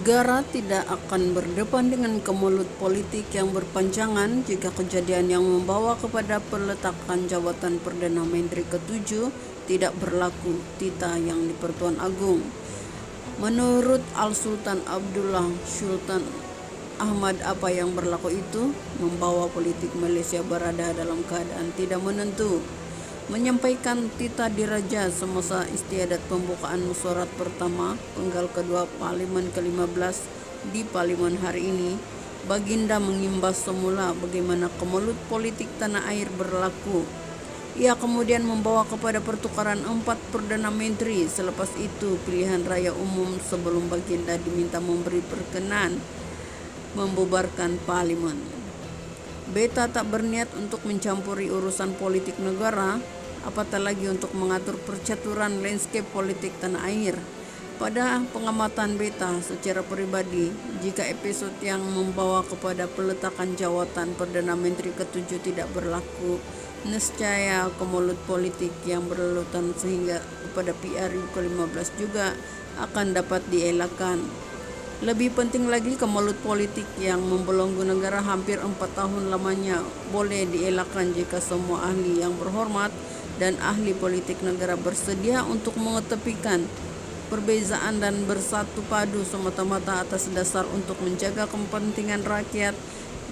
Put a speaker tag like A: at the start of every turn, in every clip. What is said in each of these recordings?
A: Negara tidak akan berdepan dengan kemelut politik yang berpanjangan jika kejadian yang membawa kepada peletakan jabatan Perdana Menteri ke-7 tidak berlaku, tita yang di Pertuan Agung. Menurut Al-Sultan Abdullah Sultan Ahmad, apa yang berlaku itu membawa politik Malaysia berada dalam keadaan tidak menentu. Menyampaikan tita diraja semasa istiadat pembukaan musyawarah pertama penggal kedua Parlimen ke-15 di Parlimen hari ini, Baginda mengimbas semula bagaimana kemelut politik tanah air berlaku. Ia kemudian membawa kepada pertukaran 4 Perdana Menteri. Selepas itu pilihan raya umum sebelum Baginda diminta memberi perkenan membubarkan Parlimen. Beta tak berniat untuk mencampuri urusan politik negara, apatah lagi untuk mengatur percaturan landscape politik tanah air. Pada pengamatan Beta secara pribadi, jika episode yang membawa kepada peletakan jawatan Perdana Menteri ke-7 tidak berlaku, nescaya kemelut politik yang berlalutan sehingga kepada PRU ke-15 juga akan dapat dielakkan. Lebih penting lagi, kemelut politik yang membelenggu negara hampir 4 tahun lamanya boleh dielakkan jika semua ahli yang berhormat dan ahli politik negara bersedia untuk mengetepikan perbezaan dan bersatu padu semata-mata atas dasar untuk menjaga kepentingan rakyat,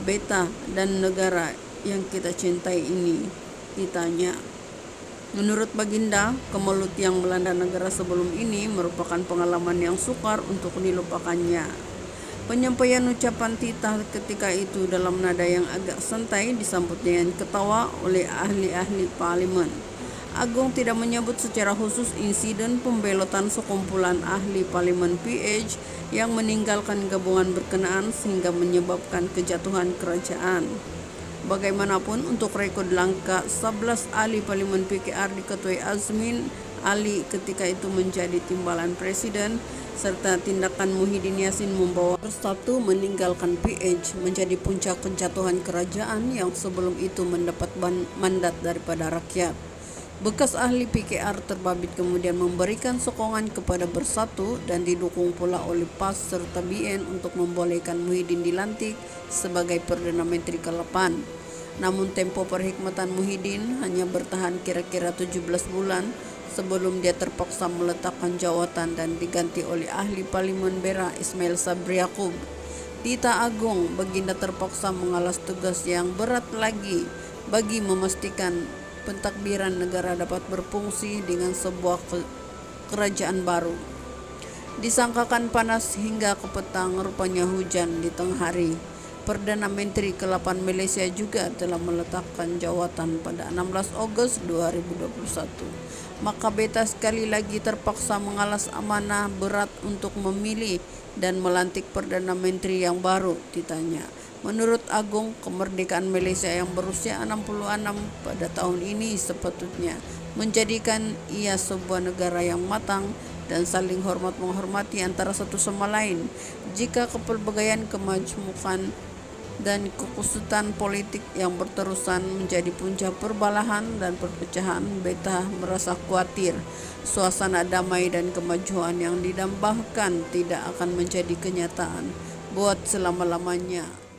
A: beta, dan negara yang kita cintai ini, ditanya. Menurut Baginda, kemelut yang melanda negara sebelum ini merupakan pengalaman yang sukar untuk dilupakannya. Penyampaian ucapan tita ketika itu dalam nada yang agak santai disambut dengan ketawa oleh ahli-ahli Parlimen Agung. Tidak menyebut secara khusus insiden pembelotan sekumpulan ahli Parlimen PH yang meninggalkan gabungan berkenaan sehingga menyebabkan kejatuhan kerajaan. Bagaimanapun, untuk rekod langkah 11 ahli Parlimen PKR diketuai Azmin Ali ketika itu menjadi timbalan presiden, serta tindakan Muhyiddin Yassin membawa Bersatu meninggalkan PH menjadi puncak kejatuhan kerajaan yang sebelum itu mendapat mandat daripada rakyat. Bekas ahli PKR terbabit kemudian memberikan sokongan kepada Bersatu dan didukung pula oleh PAS serta BN untuk membolehkan Muhyiddin dilantik sebagai Perdana Menteri ke-8. Namun tempo perkhidmatan Muhyiddin hanya bertahan kira-kira 17 bulan sebelum dia terpaksa meletakkan jawatan dan diganti oleh ahli Parlimen Berak Ismail Sabri Yaakob. Tita Agung, Baginda terpaksa mengalas tugas yang berat lagi bagi memastikan pentadbiran negara dapat berfungsi dengan sebuah kerajaan baru. Disangkakan panas hingga ke petang, rupanya hujan di tengah hari. Perdana Menteri ke-8 Malaysia juga telah meletakkan jawatan pada 16 Ogos 2021. Maka beta sekali lagi terpaksa mengalas amanah berat untuk memilih dan melantik Perdana Menteri yang baru, ditanya. Menurut Agung, kemerdekaan Malaysia yang berusia 66 pada tahun ini sepatutnya menjadikan ia sebuah negara yang matang dan saling hormat menghormati antara satu sama lain. Jika kepelbagaian, kemajmukan, dan kekusutan politik yang berterusan menjadi punca perbalahan dan perpecahan, beta merasa khawatir suasana damai dan kemajuan yang didambakan tidak akan menjadi kenyataan buat selama-lamanya.